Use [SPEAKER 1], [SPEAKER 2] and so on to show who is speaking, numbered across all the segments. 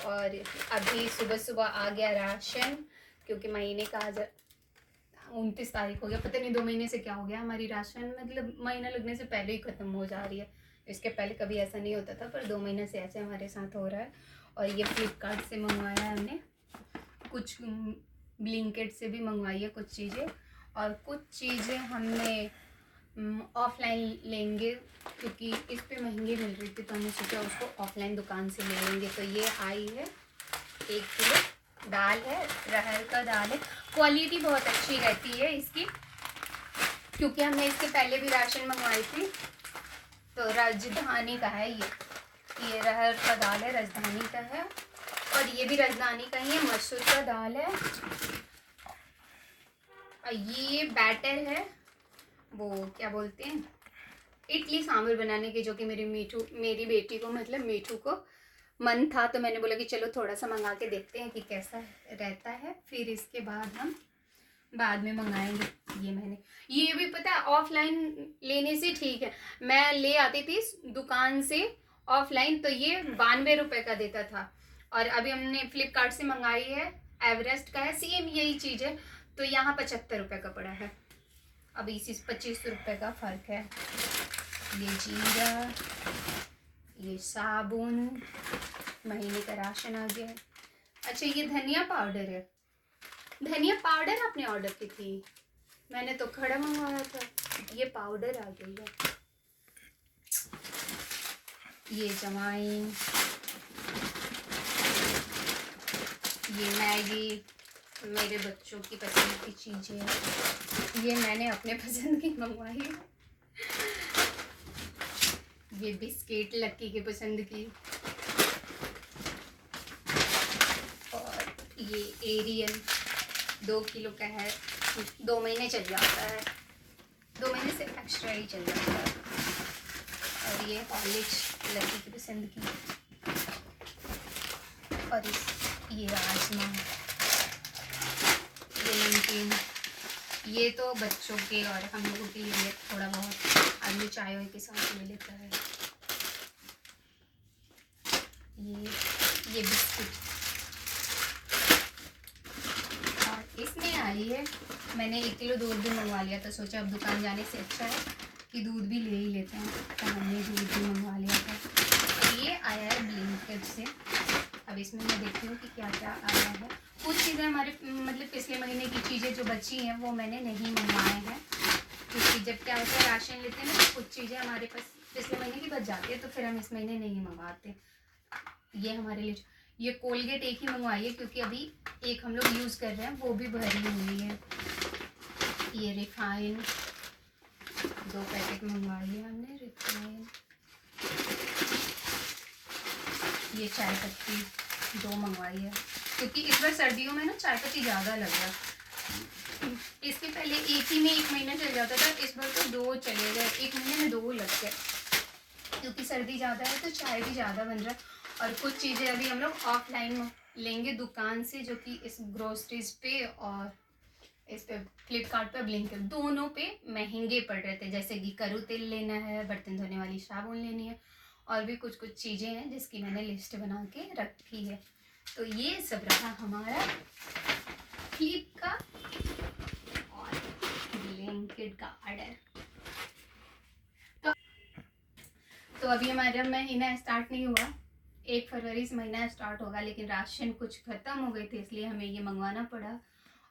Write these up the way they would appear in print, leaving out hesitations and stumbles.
[SPEAKER 1] और अभी सुबह सुबह आ गया राशन, क्योंकि महीने का आज 29 तारीख हो गया। पता नहीं 2 महीने से क्या हो गया, हमारी राशन मतलब महीना लगने से पहले ही ख़त्म हो जा रही है। इसके पहले कभी ऐसा नहीं होता था, पर 2 महीने से ऐसे हमारे साथ हो रहा है। और ये फ्लिपकार्ट से मंगवाया है हमने, कुछ ब्लिंकिट से भी मंगवाई है कुछ चीज़ें, और कुछ चीज़ें हमने ऑफलाइन लेंगे, क्योंकि इस पे महंगी मिल रही थी, तो हमने सोचा उसको ऑफलाइन दुकान से ले लेंगे। तो ये आई है 1 किलो दाल है, अरहर का दाल है। क्वालिटी बहुत अच्छी रहती है इसकी, क्योंकि हमने इसके पहले भी राशन मंगवाई थी। तो राजधानी का है ये अरहर का दाल है, राजधानी का है। और ये भी राजधानी का ही है, मसूर का दाल है। और ये बैटर है, वो क्या बोलते हैं, इडली सांभर बनाने के, जो कि मेरी बेटी को मतलब मीठू को मन था, तो मैंने बोला कि चलो थोड़ा सा मंगा के देखते हैं कि कैसा रहता है, फिर इसके बाद हम बाद में मंगाएंगे। ये भी पता है ऑफलाइन लेने से ठीक है। मैं ले आती थी दुकान से ऑफलाइन, तो ये 92 रुपये का देता था, और अभी हमने फ्लिपकार्ट से मंगाई है, एवरेस्ट का है, सेम यही चीज़ है, तो यहाँ 75 रुपये का पड़ा है। अब इसी 25 रुपये का फ़र्क है। ये जीरा, ये साबुन, महीने का राशन आ गया। अच्छा, ये धनिया पाउडर है, धनिया पाउडर आपने ऑर्डर की थी, मैंने तो खड़ा मंगवाया था, ये पाउडर आ गई है। ये जमाइन, ये मैगी, मेरे बच्चों की पसंद की चीज़ें, ये मैंने अपने पसंद की मंगवाई है। ये बिस्किट लक्की की पसंद की, और ये एरियन 2 किलो का है, 2 महीने चल जाता है, 2 महीने से एक्स्ट्रा ही चल जाता है। और ये हॉर्लिक्स लक्की की पसंद की, और ये राजमा, ये नमकीन, ये तो बच्चों के और हम लोगों के लिए थोड़ा बहुत आलू चाय के साथ ले लेता है। ये बिस्किट, और इसमें आई है, मैंने 1 किलो दूध भी मंगवा लिया था, सोचा अब दुकान जाने से अच्छा है कि दूध भी ले ही लेते हैं, तो हमने दूध भी मंगवा लिया था। तो ये आया है ब्लिंकिट से। अब इसमें मैं देखती हूँ कि क्या क्या आया है। कुछ चीज़ें हमारे मतलब पिछले महीने की चीज़ें जो बची हैं वो मैंने नहीं मंगवाए हैं, क्योंकि जब क्या होता है राशन लेते हैं ना, तो कुछ चीज़ें हमारे पास पिछले महीने की बच जाती है, तो फिर हम इस महीने नहीं मंगवाते। ये हमारे लिए, ये कोलगेट एक ही मंगवाई है, क्योंकि अभी एक हम लोग यूज़ कर रहे हैं, वो भी भरी हुई है। ये रिफाइन 2 पैकेट मंगवाई है हमने, रिफाइन। ये चाय पत्ती 2 मंगवाई है, क्योंकि इस बार सर्दियों में ना चाय पत्ती ज़्यादा लग रहा। इसके पहले एक ही में 1 महीना चल जाता था, इस बार तो 2 चले गए, 1 महीने में 2 लग गए, क्योंकि सर्दी ज़्यादा है तो चाय भी ज़्यादा बन रहा है। और कुछ चीज़ें अभी हम लोग ऑफलाइन लेंगे दुकान से, जो कि इस ग्रोसरीज पे और इस पे फ्लिपकार्ट पे ब्लिंकिट दोनों पे महंगे पड़ रहे थे। जैसे कि करू तेल लेना है, बर्तन धोने वाली साबुन लेनी है, और भी कुछ चीज़ें हैं जिसकी मैंने लिस्ट बना के रखी है। तो ये सब रहा हमारा फ्लिपकार्ट और ब्लिंकिट का ऑर्डर। तो अभी हमारा महीना स्टार्ट नहीं हुआ, 1 फरवरी से महीना स्टार्ट होगा, लेकिन राशन कुछ ख़त्म हो गए थे, इसलिए हमें ये मंगवाना पड़ा,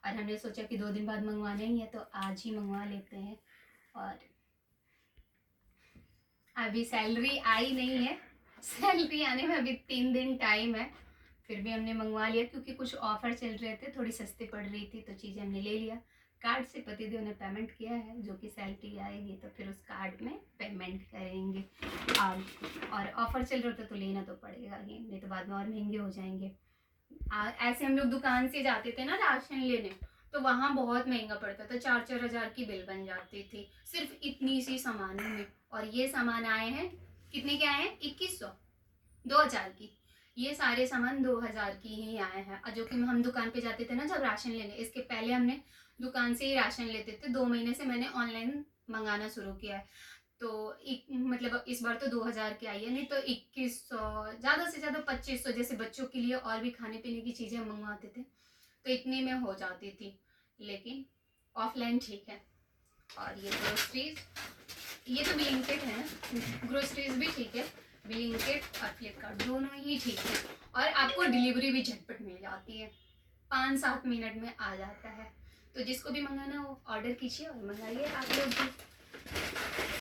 [SPEAKER 1] और हमने सोचा कि 2 दिन बाद मंगवाना ही है, तो आज ही मंगवा लेते हैं। और अभी सैलरी आई नहीं है, सैलरी आने में अभी 3 दिन टाइम है, फिर भी हमने मंगवा लिया, क्योंकि कुछ ऑफ़र चल रहे थे, थोड़ी सस्ती पड़ रही थी, तो चीज़ें हमने ले लिया। कार्ड से पतिदेव ने पेमेंट किया है, जो कि सैलरी आएगी तो फिर उस कार्ड में पेमेंट करेंगे। और ऑफ़र चल रहा था तो लेना तो पड़ेगा ही, नहीं तो बाद में और महंगे हो जाएंगे। ऐसे हम लोग दुकान से जाते थे ना राशन लेने, तो वहाँ बहुत महंगा पड़ता था, 4-4 हज़ार की बिल बन जाती थी सिर्फ इतनी सी सामानों में। और ये सामान आए हैं, कितने के आए हैं, 2100, 2000 की, ये सारे सामान 2000 की ही आए हैं। और जो कि हम दुकान पे जाते थे ना जब राशन लेने, इसके पहले हमने दुकान से ही राशन लेते थे, 2 महीने से मैंने ऑनलाइन मंगाना शुरू किया है, तो मतलब इस बार तो 2000 की आई है, नहीं तो 2100, ज़्यादा से ज़्यादा 2500, जैसे बच्चों के लिए और भी खाने पीने की चीज़ें मंगवाते थे तो इतने में हो जाती थी, लेकिन ऑफलाइन ठीक है। और ये ग्रोसरीज, ये तो ब्लिंकिट है ना, ग्रोसरीज भी ठीक है, ब्लिंकिट और फ्लिपकार्ट दोनों ही ठीक है। और आपको डिलीवरी भी झटपट मिल जाती है, 5-7 मिनट में आ जाता है। तो जिसको भी मंगाना हो ऑर्डर कीजिए और मंगाइए आप लोग भी।